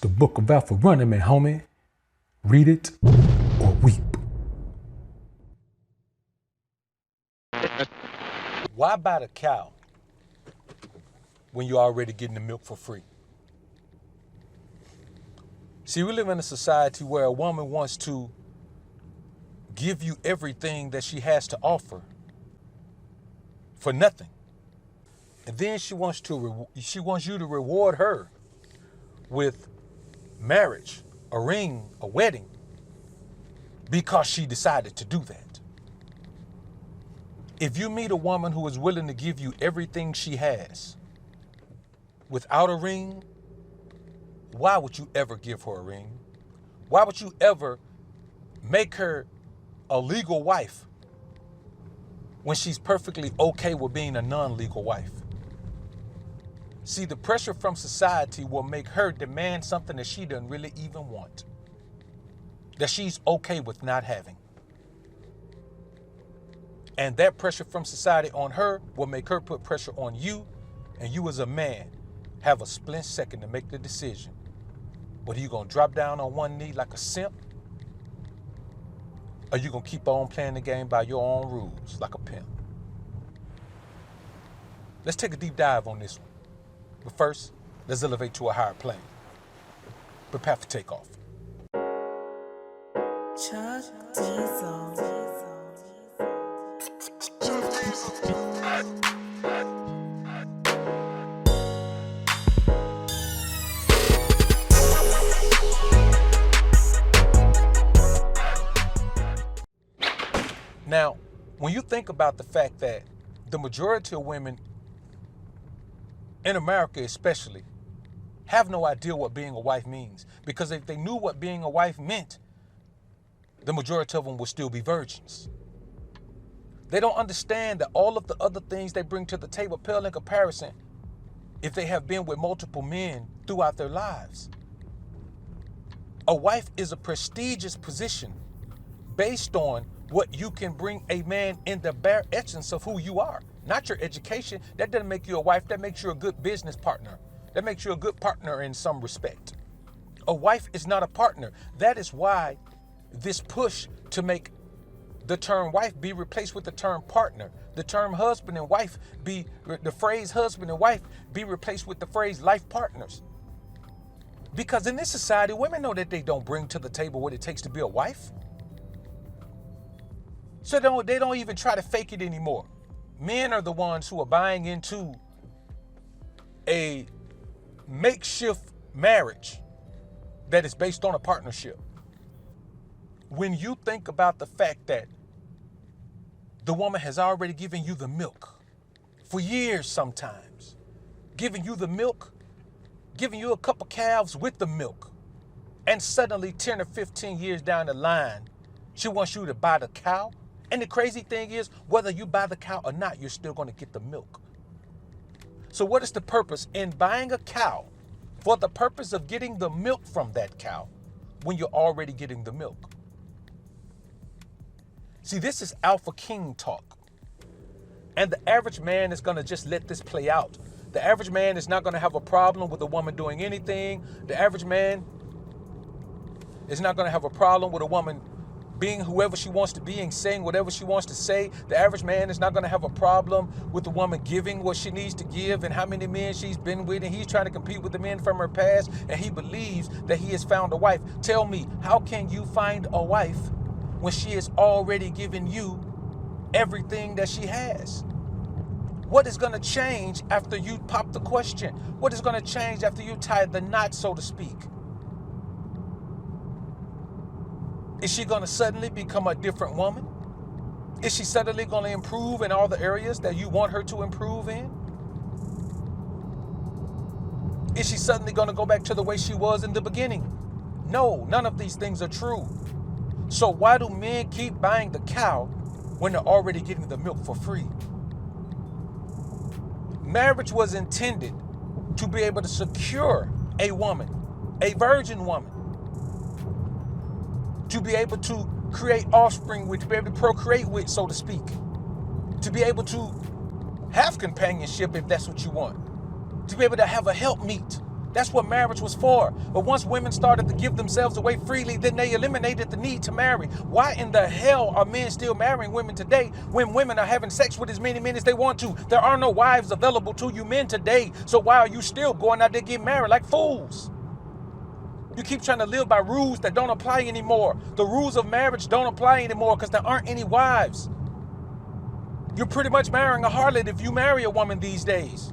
the book of Alpha running, man, homie. Read it or weep. Why buy the cow when you're already getting the milk for free? See, we live in a society where a woman wants to give you everything that she has to offer for nothing. And then she wants you to reward her with marriage, a ring, a wedding, because she decided to do that. If you meet a woman who is willing to give you everything she has without a ring, why would you ever give her a ring? Why would you ever make her a legal wife when she's perfectly okay with being a non-legal wife? See, the pressure from society will make her demand something that she doesn't really even want, that she's okay with not having. And that pressure from society on her will make her put pressure on you, and you as a man have a split second to make the decision. Whether you gonna drop down on one knee like a simp, or you gonna keep on playing the game by your own rules like a pimp. Let's take a deep dive on this one. But first, let's elevate to a higher plane. Prepare for takeoff. Chuck Diesel. Now, when you think about the fact that the majority of women in America especially have no idea what being a wife means, because if they knew what being a wife meant, the majority of them would still be virgins. They don't understand that all of the other things they bring to the table pale in comparison if they have been with multiple men throughout their lives. A wife is a prestigious position based on what you can bring a man in the bare essence of who you are. Not your education. That doesn't make you a wife. That makes you a good business partner. That makes you a good partner in some respect. A wife is not a partner. That is why this push to make the term wife be replaced with the term partner. The term husband and wife the phrase husband and wife be replaced with the phrase life partners. Because in this society, women know that they don't bring to the table what it takes to be a wife. So they don't even try to fake it anymore. Men are the ones who are buying into a makeshift marriage that is based on a partnership. When you think about the fact that the woman has already given you the milk for years sometimes, giving you the milk, giving you a couple calves with the milk, and suddenly 10 or 15 years down the line, she wants you to buy the cow. And the crazy thing is, whether you buy the cow or not, you're still going to get the milk. So what is the purpose in buying a cow for the purpose of getting the milk from that cow when you're already getting the milk? See, this is alpha king talk. And the average man is going to just let this play out. The average man is not going to have a problem with a woman doing anything. The average man is not going to have a problem with a woman being whoever she wants to be and saying whatever she wants to say. The average man is not going to have a problem with the woman giving what she needs to give and how many men she's been with, and he's trying to compete with the men from her past, and he believes that he has found a wife. Tell me, how can you find a wife when she has already given you everything that she has? What is going to change after you pop the question? What is going to change after you tie the knot, so to speak? Is she going to suddenly become a different woman? Is she suddenly going to improve in all the areas that you want her to improve in? Is she suddenly going to go back to the way she was in the beginning? No, none of these things are true. So why do men keep buying the cow when they're already getting the milk for free? Marriage was intended to be able to secure a woman, a virgin woman, to be able to create offspring with, to be able to procreate with, so to speak, to be able to have companionship if that's what you want, to be able to have a helpmeet, That's what marriage was for. But once women started to give themselves away freely, then they eliminated the need to marry. Why in the hell are men still marrying women today when women are having sex with as many men as they want to? There are no wives available to you men today. So why are you still going out there getting married like fools? You keep trying to live by rules that don't apply anymore. The rules of marriage don't apply anymore because there aren't any wives. You're pretty much marrying a harlot if you marry a woman these days.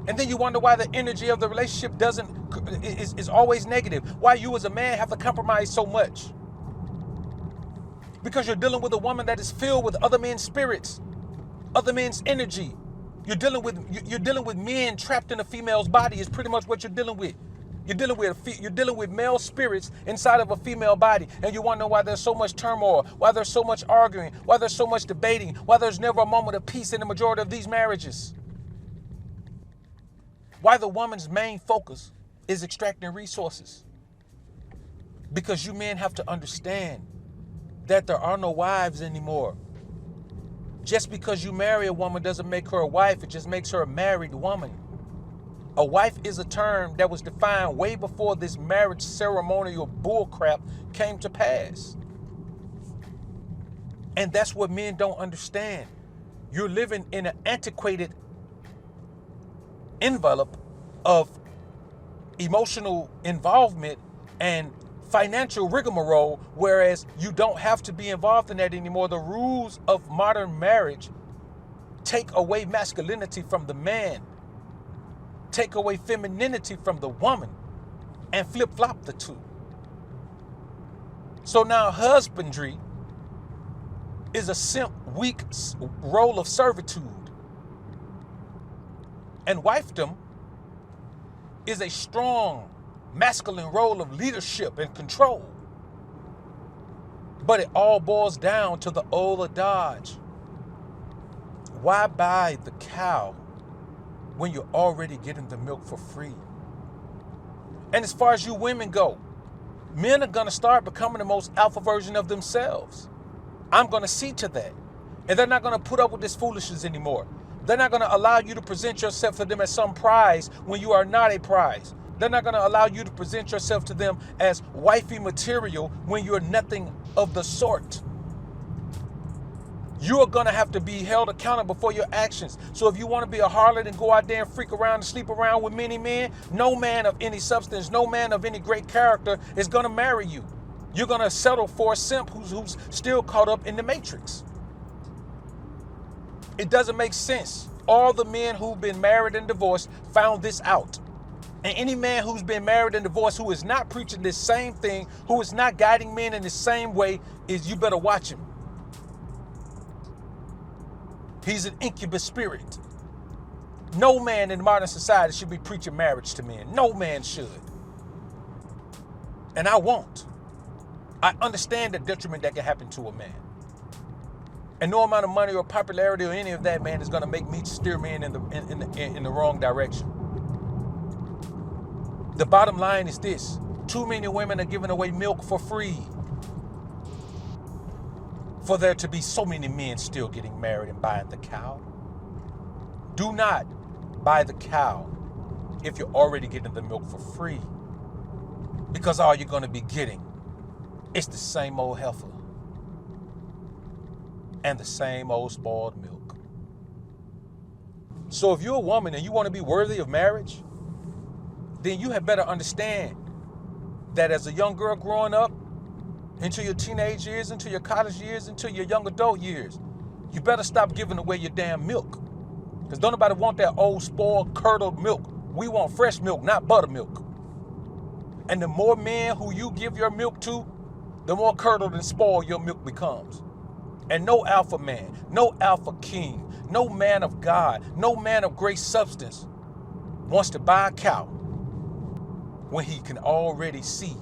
And then you wonder why the energy of the relationship is always negative. Why you as a man have to compromise so much. Because you're dealing with a woman that is filled with other men's spirits, other men's energy. You're dealing with men trapped in a female's body is pretty much what you're dealing with. You're dealing with male spirits inside of a female body, and you wonder why there's so much turmoil, why there's so much arguing, why there's so much debating, why there's never a moment of peace in the majority of these marriages. Why the woman's main focus is extracting resources. Because you men have to understand that there are no wives anymore. Just because you marry a woman doesn't make her a wife, it just makes her a married woman. A wife is a term that was defined way before this marriage ceremonial bullcrap came to pass. And that's what men don't understand. You're living in an antiquated envelope of emotional involvement and financial rigmarole, whereas you don't have to be involved in that anymore. The rules of modern marriage take away masculinity from the man, take away femininity from the woman, and flip-flop the two. So now husbandry is a weak role of servitude. And wifedom is a strong, masculine role of leadership and control. But it all boils down to the old adage. Why buy the cow when you're already getting the milk for free? And as far as you women go, men are going to start becoming the most alpha version of themselves. I'm going to see to that. And they're not going to put up with this foolishness anymore. They're not going to allow you to present yourself to them as some prize when you are not a prize. They're not going to allow you to present yourself to them as wifey material when you're nothing of the sort. You are going to have to be held accountable for your actions. So if you want to be a harlot and go out there and freak around and sleep around with many men, no man of any substance, no man of any great character is going to marry you. You're going to settle for a simp who's still caught up in the matrix. It doesn't make sense. All the men who've been married and divorced found this out. And any man who's been married and divorced who is not preaching this same thing, who is not guiding men in the same way, you better watch him. He's an incubus spirit. No man in modern society should be preaching marriage to men. No man should. And I won't. I understand the detriment that can happen to a man. And no amount of money or popularity or any of that, man, is going to make me steer men in the wrong direction. The bottom line is this. Too many women are giving away milk for free for there to be so many men still getting married and buying the cow. Do not buy the cow if you're already getting the milk for free, because all you're going to be getting is the same old heifer and the same old spoiled milk. So if you're a woman and you want to be worthy of marriage, then you had better understand that as a young girl growing up, into your teenage years, into your college years, into your young adult years, you better stop giving away your damn milk. Because don't nobody want that old spoiled, curdled milk. We want fresh milk, not buttermilk. And the more men who you give your milk to, the more curdled and spoiled your milk becomes. And no alpha man, no alpha king, no man of God, no man of great substance wants to buy a cow when he can already see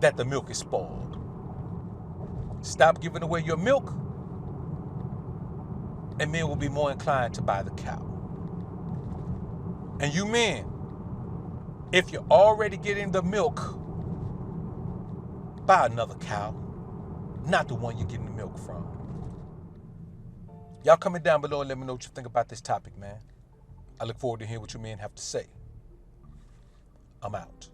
that the milk is spoiled. Stop giving away your milk, and men will be more inclined to buy the cow. And you men, if you're already getting the milk, buy another cow, not the one you're getting the milk from. Y'all comment down below and let me know what you think about this topic, man. I look forward to hearing what you men have to say. I'm out.